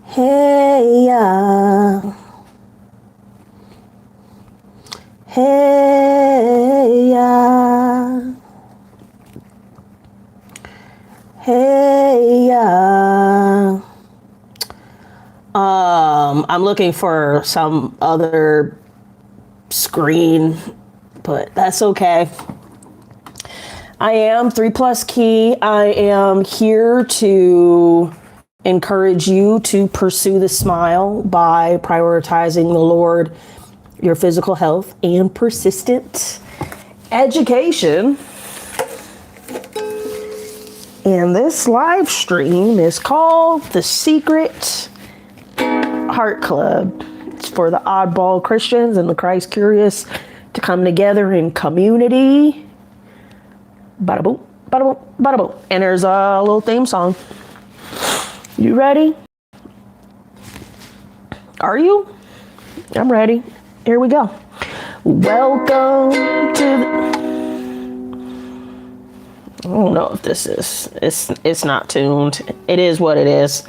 Heyyyy. Heyyyy. Heyyyy. I'm looking for some other screen, but that's okay. I am ThreePlusKei. I am here to encourage you to pursue the smile by prioritizing the Lord, your physical health, and persistent education. And this live stream is called The Secret Heart Club. It's for the oddball Christians and the Christ curious to come together in community. Bada boom, bada boom, bada boom. And there's a little theme song. You ready? Are you? I'm ready. Here we go. Welcome to the... I don't know if this is... It's not tuned. It is what it is.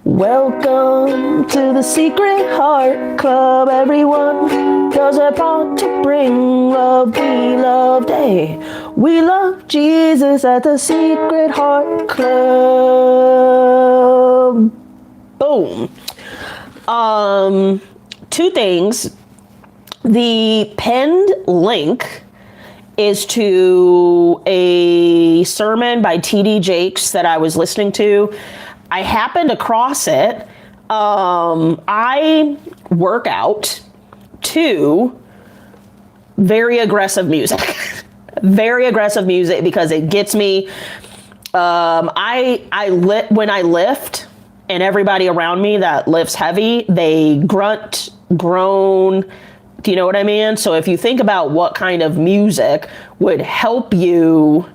Welcome to the Secret Heart Club, everyone. Does a part to bring love. We love day. We love Jesus at the Secret Heart Club. Boom. Two things. The pinned link is to a sermon by T.D. Jakes that I was listening to. I happened across it. I work out to very aggressive music. Very aggressive music because it gets me. When I lift, and everybody around me that lifts heavy, they grunt, groan. Do you know what I mean? So if you think about what kind of music would help you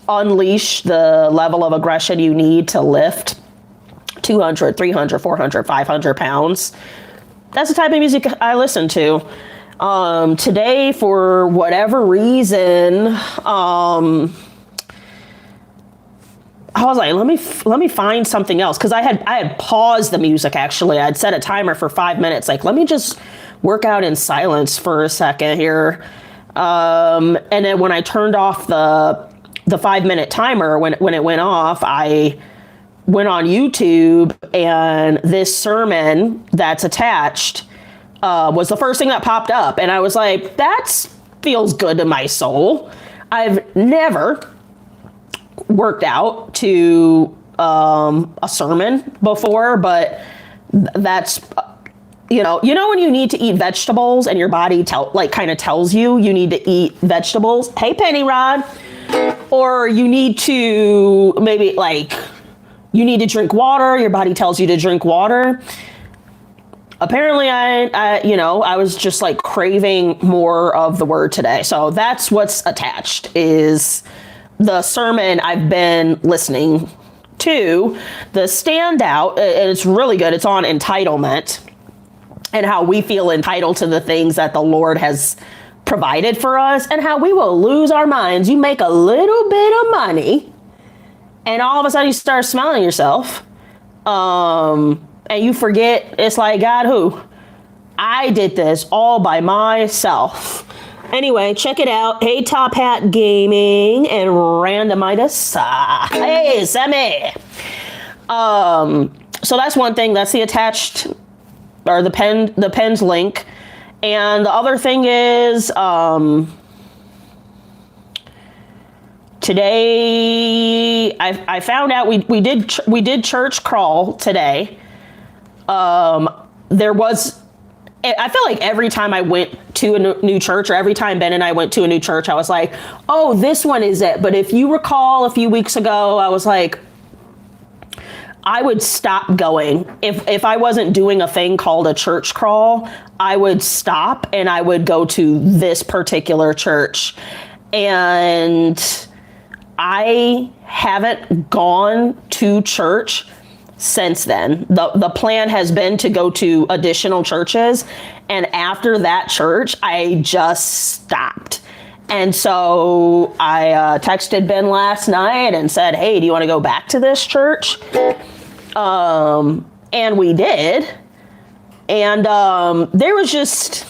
unleash the level of aggression you need to lift 200, 300, 400, 500 pounds, that's the type of music I listen to. Today, for whatever reason, I was like, let me find something else, because I had paused the music. Actually, I'd set a timer for 5 minutes. Like, let me just work out in silence for a second here. And then when I turned off the 5-minute timer, when it went off, I went on YouTube, and this sermon that's attached was the first thing that popped up, and I was like, that feels good to my soul. I've never worked out to a sermon before, but that's, you know when you need to eat vegetables and your body kind of tells you need to eat vegetables. Hey, Penny Rod. Or you need to maybe you need to drink water. Your body tells you to drink water. Apparently I was just like craving more of the word today. So that's what's attached, is the sermon I've been listening to. The standout, and it's really good. It's on entitlement and how we feel entitled to the things that the Lord has provided for us, and how we will lose our minds. You make a little bit of money and all of a sudden you start smelling yourself. And you forget, it's like, God, who? I did this all by myself. Anyway, check it out. Hey, Top Hat Gaming and Randomitis. Hey, Sammy. So that's one thing. That's the attached, or the penned link. And the other thing is, today I found out we did church crawl today. There was, I feel like every time I went to a new church, or every time Ben and I went to a new church, I was like, oh, this one is it. But if you recall a few weeks ago, I was like, I would stop going. If I wasn't doing a thing called a church crawl, I would stop and I would go to this particular church. And I haven't gone to church since then. The plan has been to go to additional churches, and after that church, I just stopped. And so I texted Ben last night and said, hey, do you want to go back to this church? And we did. And there was just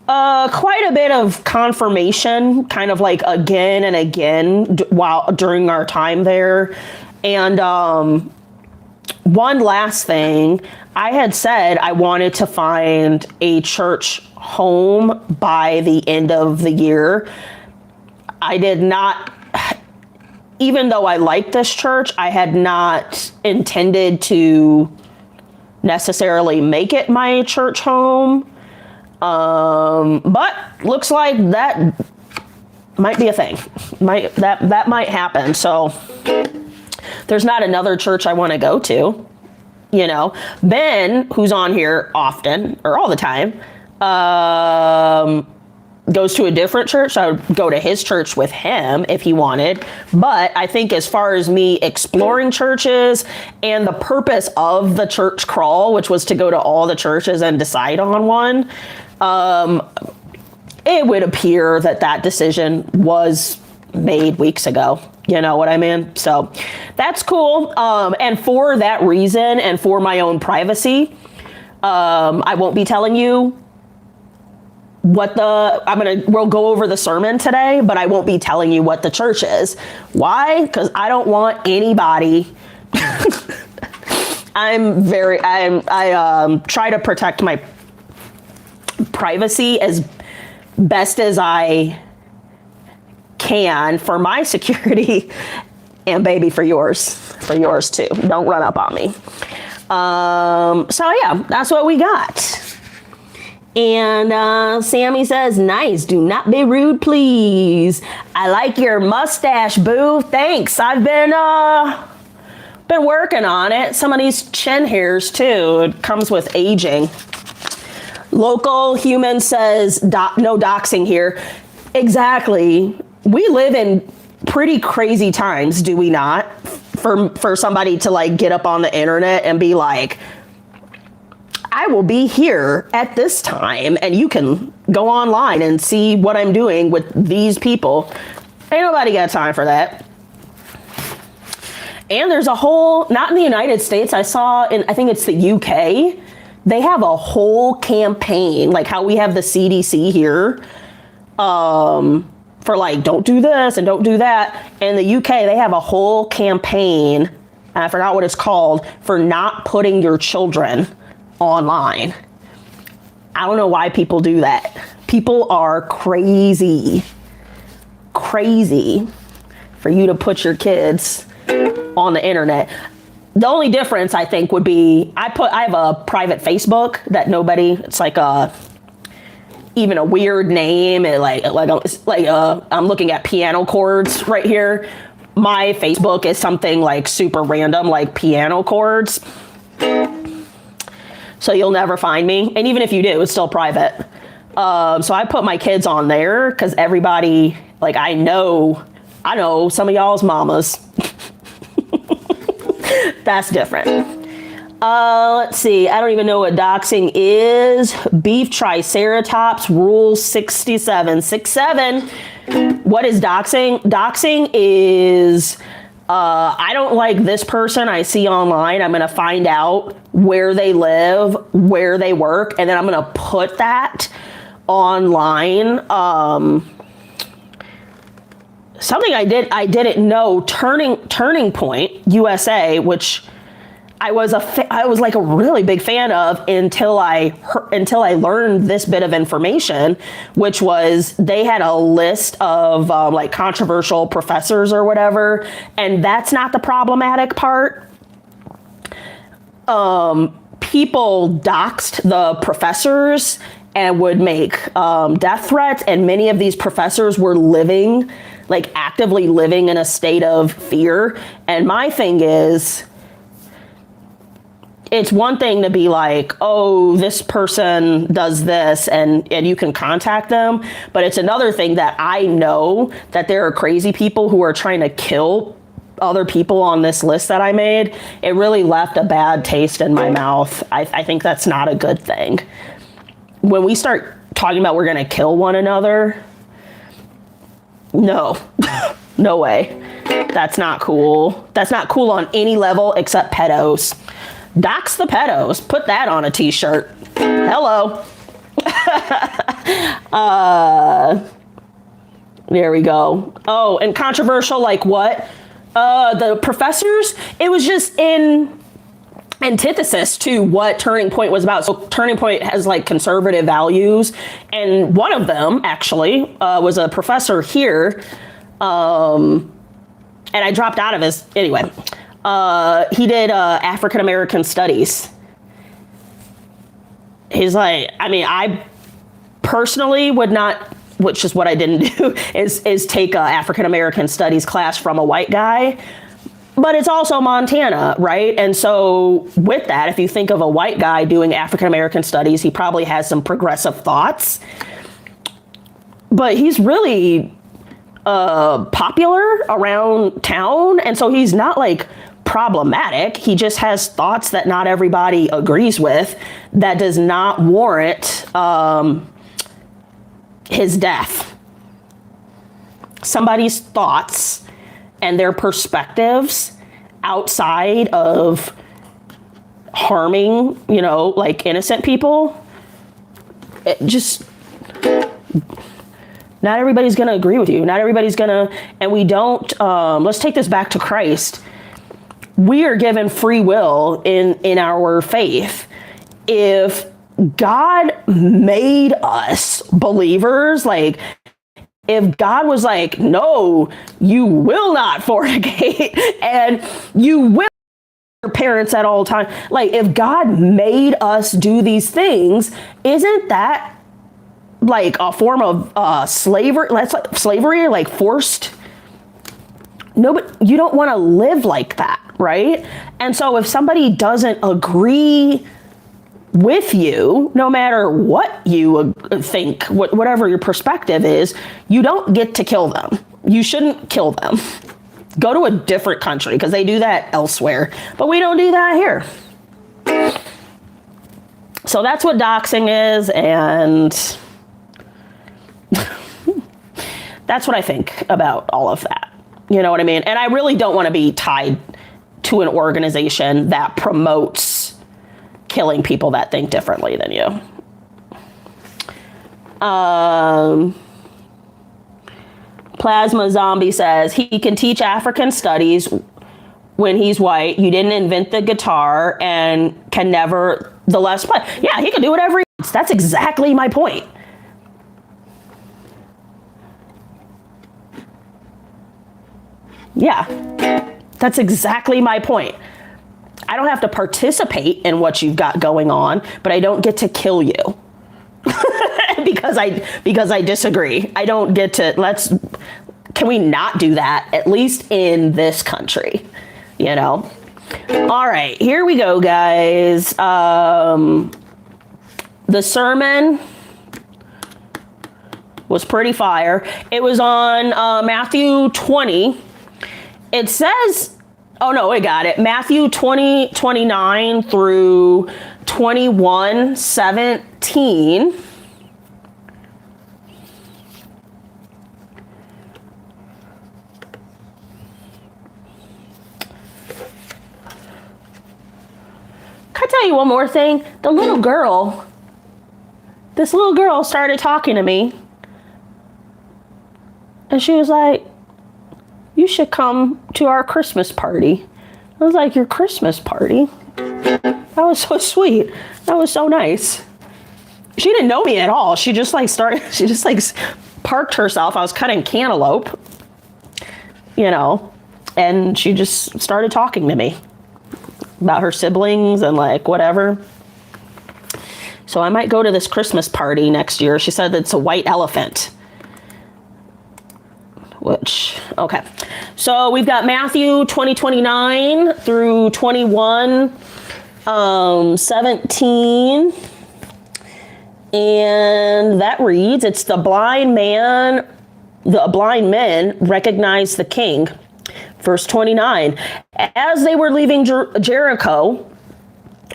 quite a bit of confirmation, kind of like again and again during our time there. And one last thing, I had said I wanted to find a church home by the end of the year. I did not, even though I liked this church, I had not intended to necessarily make it my church home. But looks like that might be a thing. That might happen. So there's not another church I want to go to. You know, Ben, who's on here often or all the time, goes to a different church. So I would go to his church with him if he wanted. But I think as far as me exploring churches and the purpose of the church crawl, which was to go to all the churches and decide on one, it would appear that decision was made weeks ago. You know what I mean? So that's cool. And for that reason and for my own privacy, I won't be telling you we'll go over the sermon today, but I won't be telling you what the church is. Why? Because I don't want anybody. I try to protect my privacy as best as I can for my security and baby for yours too. Don't run up on me. So yeah, that's what we got. And Sammy says, nice, do not be rude, please. I like your mustache, boo. Thanks. I've been working on it. Some of these chin hairs too. It comes with aging. Local human says, no doxing here. Exactly. We live in pretty crazy times, do we not? For somebody to like get up on the internet and be like, I will be here at this time and you can go online and see what I'm doing with these people. Ain't nobody got time for that. And there's a whole, not in the United States, I saw I think it's the UK, they have a whole campaign, like how we have the CDC here, for like, don't do this and don't do that. In the UK, they have a whole campaign, and I forgot what it's called, for not putting your children online. I don't know why people do that. People are crazy for you to put your kids on the internet. The only difference I think would be I have a private Facebook that it's like even a weird name, and I'm looking at piano chords right here. My Facebook is something like super random, like piano chords. So you'll never find me. And even if you do, it's still private. So I put my kids on there because everybody, like, I know some of y'all's mamas. That's different. Let's see. I don't even know what doxing is. Beef Triceratops Rule 67. What is doxing? Doxing is, I don't like this person I see online. I'm going to find out where they live, where they work, and then I'm going to put that online. Something I didn't know, Turning Point USA, which I was like a really big fan of until I learned this bit of information, which was they had a list of like controversial professors or whatever, and that's not the problematic part. People doxed the professors and would make death threats, and many of these professors were actively living in a state of fear. And my thing is, it's one thing to be like, oh, this person does this and you can contact them. But it's another thing that I know that there are crazy people who are trying to kill other people on this list that I made. It really left a bad taste in my mouth. I think that's not a good thing. When we start talking about we're going to kill one another, no. No way. That's not cool. That's not cool on any level except pedos. Dox the pedos. Put that on a t-shirt. Hello. There we go. Oh, and controversial like what? The professors, it was just in antithesis to what Turning Point was about. So Turning Point has like conservative values, and one of them actually was a professor here, and I dropped out of his, anyway. He did African American studies. He's like, I mean, I personally would not, which is what I didn't do, is take a African American studies class from a white guy. But it's also Montana, right? And so with that, if you think of a white guy doing African American studies, he probably has some progressive thoughts. But he's really popular around town. And so he's not like problematic. He just has thoughts that not everybody agrees with that does not warrant his death. Somebody's thoughts and their perspectives outside of harming, you know, like innocent people, it just, not everybody's going to agree with you. Not everybody's going to, and we don't, let's take this back to Christ. We are given free will in our faith. If God made us believers, like, if God was like, no, you will not fornicate and you will your parents at all times. Like, if God made us do these things, isn't that like a form of slavery? That's like slavery, like forced. No, but you don't want to live like that, right? And so if somebody doesn't agree with you, no matter what you think, whatever your perspective is, you don't get to kill them. You shouldn't kill them. Go to a different country because they do that elsewhere, but we don't do that here. So that's what doxing is, and that's what I think about all of that. You know what I mean? And I really don't want to be tied to an organization that promotes killing people that think differently than you. Plasma Zombie says he can teach African studies when he's white. You didn't invent the guitar and can nevertheless play. Yeah, he can do whatever he wants. That's exactly my point. Yeah, that's exactly my point. I don't have to participate in what you've got going on, but I don't get to kill you because I disagree. I don't get to, can we not do that, at least in this country, you know? All right, here we go, guys. The sermon was pretty fire. It was on Matthew 20. It says, oh no, I got it. Matthew 20:29 through 21:17. Can I tell you one more thing? This little girl started talking to me. And she was like, you should come to our Christmas party. I was like, your Christmas party? That was so sweet. That was so nice. She didn't know me at all. She just parked herself. I was cutting cantaloupe, you know, and she just started talking to me about her siblings and like whatever. So I might go to this Christmas party next year. She said it's a white elephant. Okay. So we've got Matthew 20:29 through 21:17. And that reads, it's the blind men recognize the king. Verse 29, as they were leaving Jericho,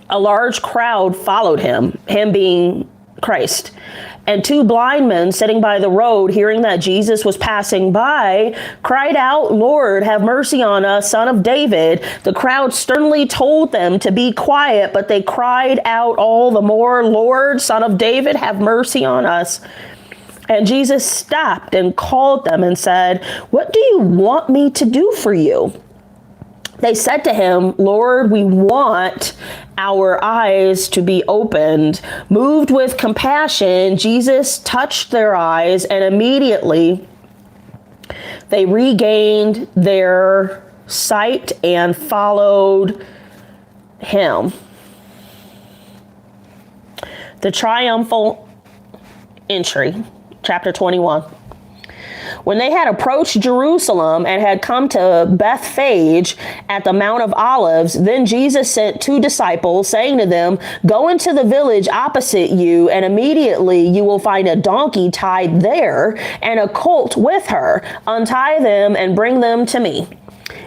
a large crowd followed him being Christ. And 2 blind men sitting by the road, hearing that Jesus was passing by, cried out, "Lord, have mercy on us, Son of David." The crowd sternly told them to be quiet, but they cried out all the more, "Lord, Son of David, have mercy on us." And Jesus stopped and called them and said, "What do you want me to do for you?" They said to him, "Lord, we want our eyes to be opened." Moved with compassion, Jesus touched their eyes, and immediately they regained their sight and followed him. The triumphal entry, chapter 21. When they had approached Jerusalem and had come to Bethphage at the Mount of Olives, then Jesus sent 2 disciples, saying to them, "Go into the village opposite you, and immediately you will find a donkey tied there and a colt with her. Untie them and bring them to me.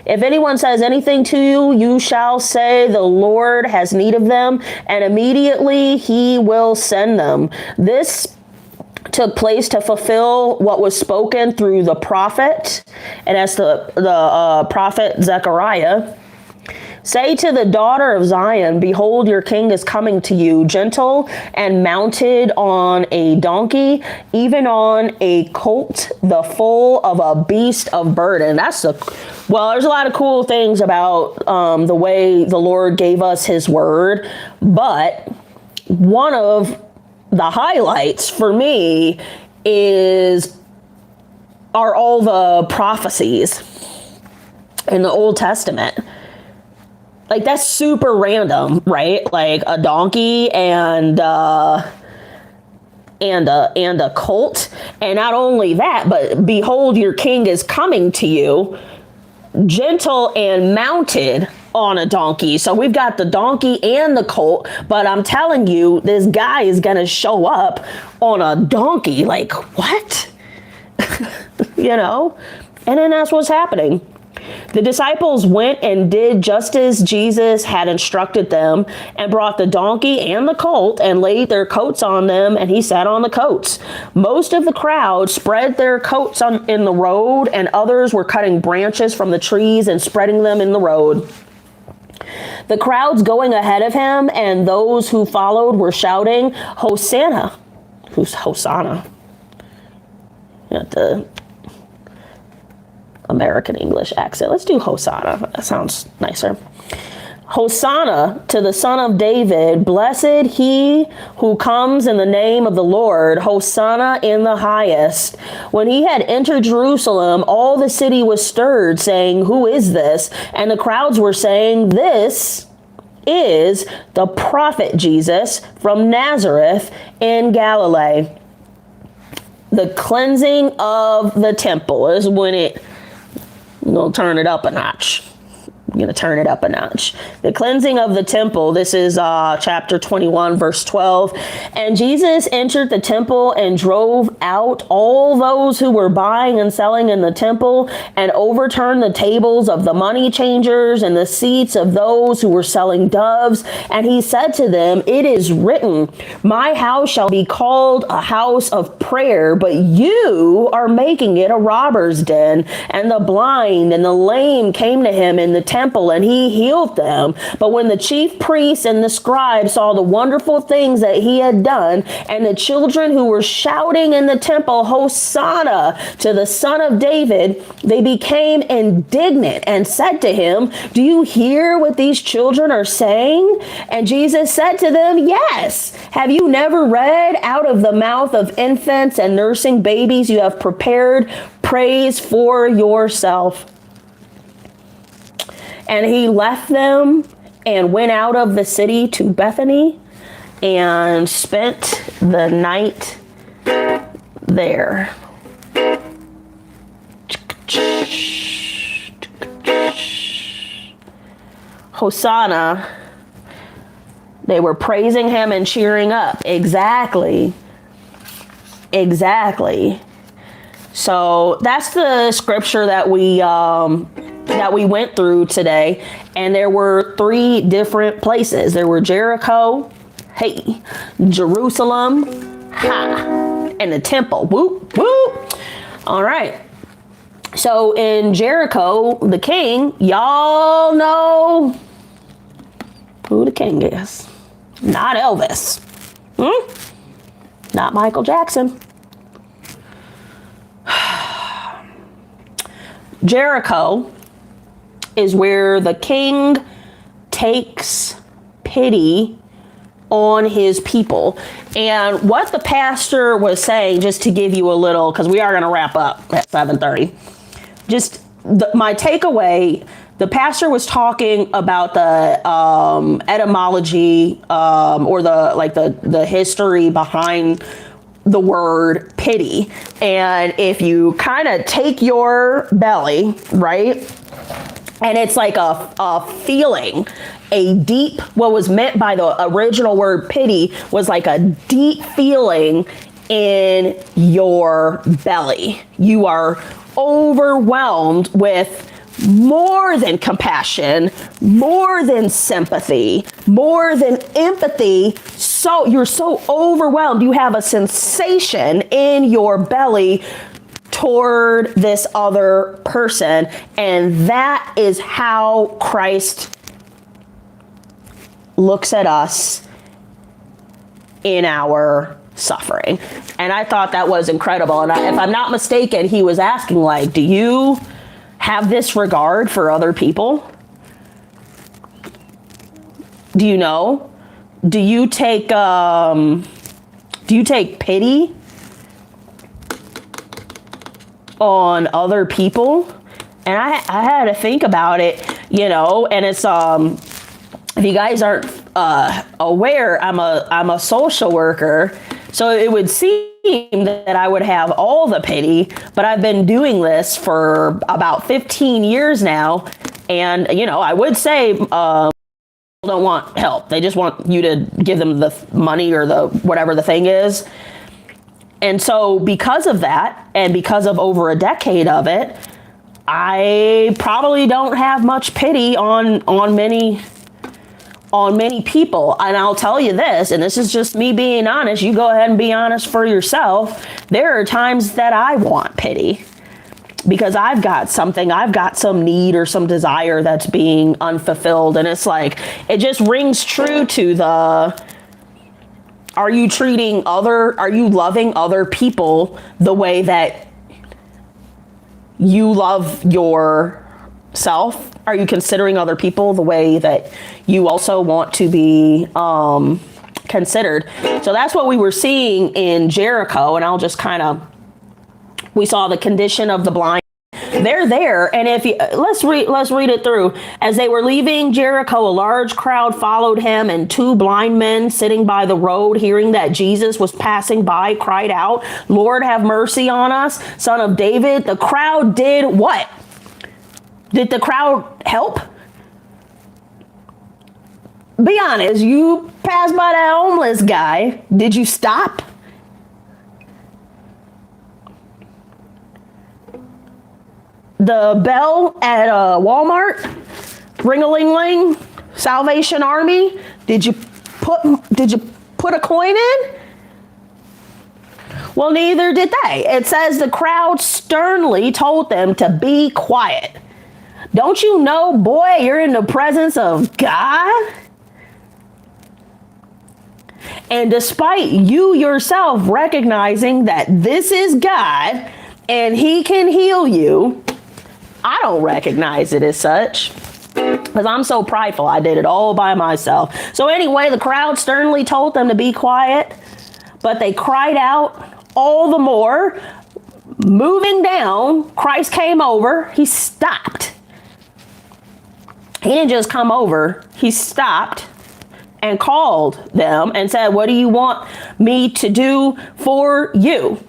If anyone says anything to you, you shall say, 'The Lord has need of them,' and immediately he will send them." This took place to fulfill what was spoken through the prophet, and as the prophet Zechariah. "Say to the daughter of Zion, behold, your king is coming to you, gentle and mounted on a donkey, even on a colt, the foal of a beast of burden." Well, there's a lot of cool things about the way the Lord gave us his word, but one of the highlights for me are all the prophecies in the Old Testament. Like, that's super random, right? Like a donkey and a colt. And not only that, but behold, your king is coming to you, gentle and mounted on a donkey. So we've got the donkey and the colt, but I'm telling you, this guy is going to show up on a donkey. Like, what? You know? And then that's what's happening. The disciples went and did just as Jesus had instructed them, and brought the donkey and the colt and laid their coats on them, and he sat on the coats. Most of the crowd spread their coats in the road, and others were cutting branches from the trees and spreading them in the road. The crowds going ahead of him and those who followed were shouting, "Hosanna." Who's Hosanna? You know, the American English accent. Let's do Hosanna. That sounds nicer. "Hosanna to the Son of David. Blessed he who comes in the name of the Lord. Hosanna in the highest." When he had entered Jerusalem, all the city was stirred, saying, "Who is this?" And the crowds were saying, "This is the prophet Jesus from Nazareth in Galilee." The cleansing of the temple is when we'll turn it up a notch. I'm going to turn it up a notch. The cleansing of the temple. This is chapter 21, verse 12. "And Jesus entered the temple and drove out all those who were buying and selling in the temple, and overturned the tables of the money changers and the seats of those who were selling doves. And he said to them, 'It is written, my house shall be called a house of prayer, but you are making it a robber's den.' And the blind and the lame came to him in the temple, and he healed them. But when the chief priests and the scribes saw the wonderful things that he had done, and the children who were shouting in the temple, 'Hosanna to the Son of David,' they became indignant and said to him, 'Do you hear what these children are saying?' And Jesus said to them, 'Yes. Have you never read, out of the mouth of infants and nursing babies you have prepared praise for yourself?' And he left them and went out of the city to Bethany and spent the night there." Hosanna. They were praising him and cheering up. Exactly. So that's the scripture that we went through today, and there were 3 different places. There were Jericho, hey, Jerusalem, ha, and the temple. Whoop, whoop. All right. So in Jericho, the king, y'all know who the king is. Not Elvis. Not Michael Jackson. Jericho is where the king takes pity on his people. And what the pastor was saying, just to give you a little, because we are going to wrap up at 7:30. Just my takeaway, the pastor was talking about the etymology or the history behind the word pity. And if you kind of take your belly, right, and it's like a feeling, a deep, what was meant by the original word pity was like a deep feeling in your belly. You are overwhelmed with more than compassion, more than sympathy, more than empathy. So you're so overwhelmed. You have a sensation in your belly toward this other person. And that is how Christ looks at us in our suffering. And I thought that was incredible. And if I'm not mistaken, he was asking, like, do you have this regard for other people? Do you know? Do you take pity on other people? And I had to think about it, you know, and it's if you guys aren't aware, I'm a social worker. So it would seem that I would have all the pity, but I've been doing this for about 15 years now. And, you know, I would say people don't want help. They just want you to give them the money or the whatever the thing is. And so because of that, and because of over a decade of it, I probably don't have much pity on many people. And I'll tell you this, and this is just me being honest, you go ahead and be honest for yourself. There are times that I want pity because I've got some need or some desire that's being unfulfilled. And it's like, it just rings true to are you loving other people the way that you love yourself? Are you considering other people the way that you also want to be considered? So that's what we were seeing in Jericho. And I'll just we saw the condition of the blind. They're there. And let's read it through. As they were leaving Jericho, a large crowd followed him, and two blind men sitting by the road, hearing that Jesus was passing by, cried out, "Lord, have mercy on us, Son of David." The crowd did what? Did the crowd help? Be honest, you passed by that homeless guy. Did you stop? The bell at Walmart, ring-a-ling-ling, Salvation Army, did you put a coin in? Well, neither did they. It says the crowd sternly told them to be quiet. Don't you know, boy, you're in the presence of God? And despite you yourself recognizing that this is God and he can heal you, I don't recognize it as such because I'm so prideful. I did it all by myself. So anyway, the crowd sternly told them to be quiet, but they cried out all the more. Moving down, Christ came over. He stopped. He didn't just come over. He stopped and called them and said, "What do you want me to do for you?"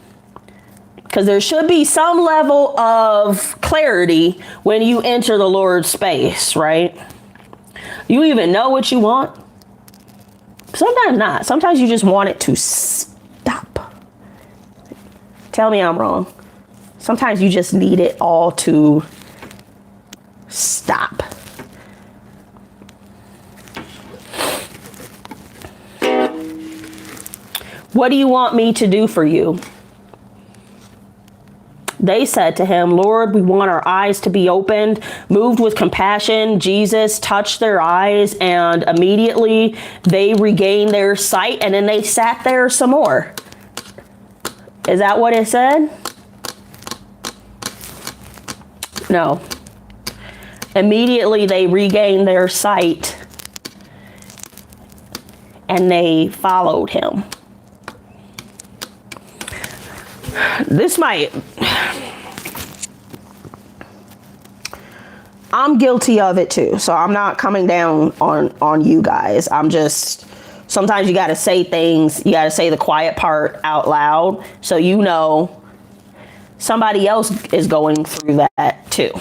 Because there should be some level of clarity when you enter the Lord's space, right? You even know what you want? Sometimes not. Sometimes you just want it to stop. Tell me I'm wrong. Sometimes you just need it all to stop. What do you want me to do for you? They said to him, Lord, we want our eyes to be opened. Moved with compassion, Jesus touched their eyes, and immediately they regained their sight, and then they sat there some more. Is that what it said? No. Immediately they regained their sight, and they followed him. I'm guilty of it too, so I'm not coming down on you guys. I'm just, sometimes you got to say things, you got to say the quiet part out loud, so you know somebody else is going through that too.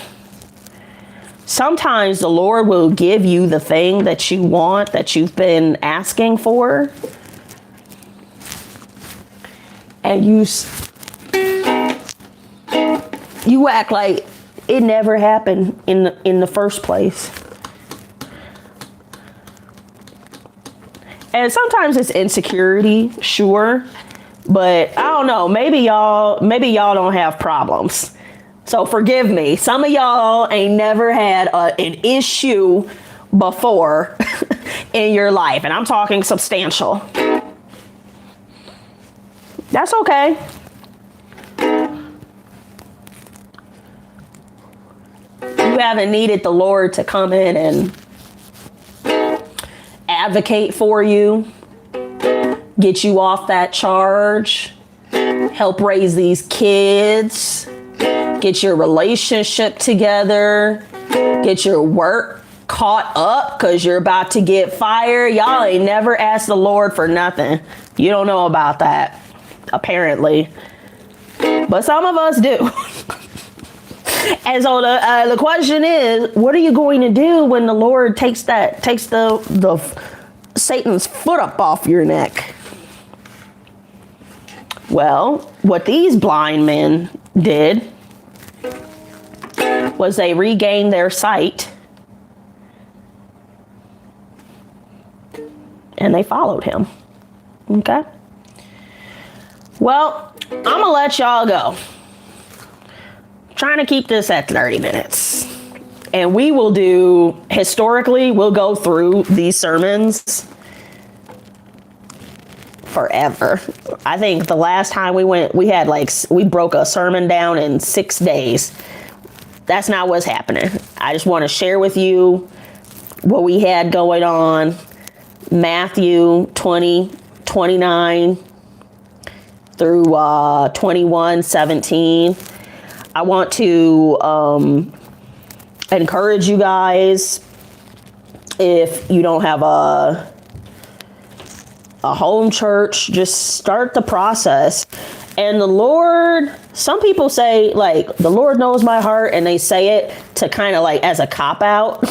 Sometimes the Lord will give you the thing that you want, that you've been asking for, and you act like it never happened in the first place. And sometimes it's insecurity, sure, but I don't know, maybe y'all don't have problems. So forgive me. Some of y'all ain't never had an issue before in your life, and I'm talking substantial. That's okay. You haven't needed the Lord to come in and advocate for you, get you off that charge, help raise these kids, get your relationship together, get your work caught up because you're about to get fired. Y'all ain't never asked the Lord for nothing. You don't know about that, apparently. But some of us do. And so the question is, what are you going to do when the Lord takes the Satan's foot up off your neck? Well, what these blind men did was they regained their sight and they followed him. Okay? Well, I'm gonna let y'all go. Trying to keep this at 30 minutes. And we will do, historically, we'll go through these sermons forever. I think the last time we broke a sermon down in 6 days. That's not what's happening. I just want to share with you what we had going on. Matthew 20:29 through 21:17. I want to encourage you guys, if you don't have a home church, just start the process. And the Lord, some people say, like, the Lord knows my heart, and they say it to kind of like as a cop-out.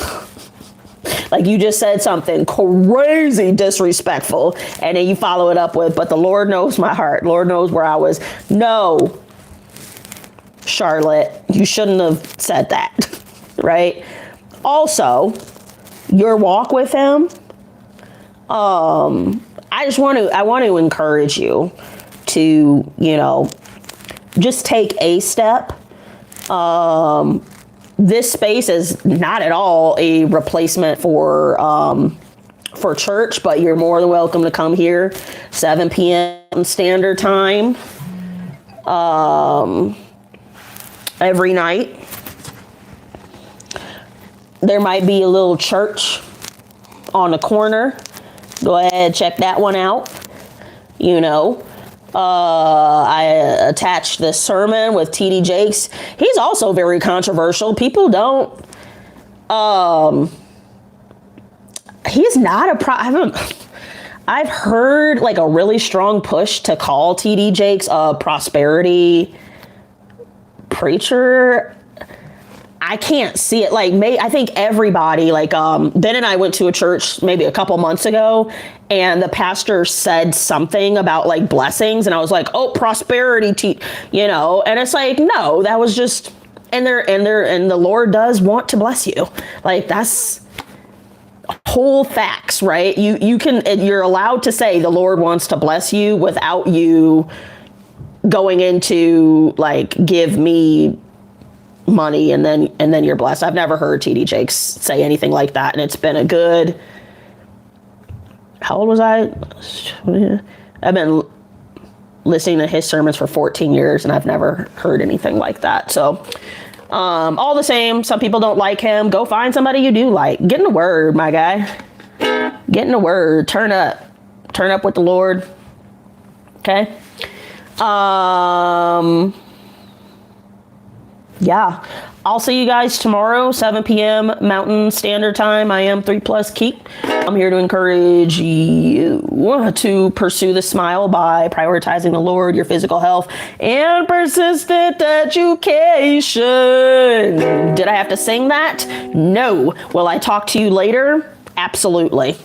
Like you just said something crazy disrespectful, and then you follow it up with, but the Lord knows my heart. Lord knows where I was. No. Charlotte, you shouldn't have said that, right? Also, your walk with him, I want to encourage you to, just take a step. This space is not at all a replacement for church, but you're more than welcome to come here, 7 p.m. standard time. Every night. There might be a little church on the corner. Go ahead, check that one out. I attached this sermon with TD Jakes. He's also very controversial. People don't, he's not I've heard like a really strong push to call TD Jakes a prosperity preacher. I can't see it. Like, I think everybody, like, Ben and I went to a church maybe a couple months ago, and the pastor said something about like blessings, and I was like, oh, prosperity, and it's like, no, that was just, and the Lord does want to bless you. Like, that's whole facts, right? You're allowed to say the Lord wants to bless you without you going into like, give me money and then you're blessed. I've never heard TD Jakes say anything like that, and it's been a good, how old was I? I've been listening to his sermons for 14 years and I've never heard anything like that. So all the same, some people don't like him. Go find somebody you do like. Get in the word, my guy. Get in the word. Turn up with the Lord. Okay. Yeah, I'll see you guys tomorrow, 7 p.m. Mountain Standard Time. I am 3+Kei. I'm here to encourage you to pursue the smile by prioritizing the Lord, your physical health, and persistent education. Did I have to sing that? No. Will I talk to you later? Absolutely.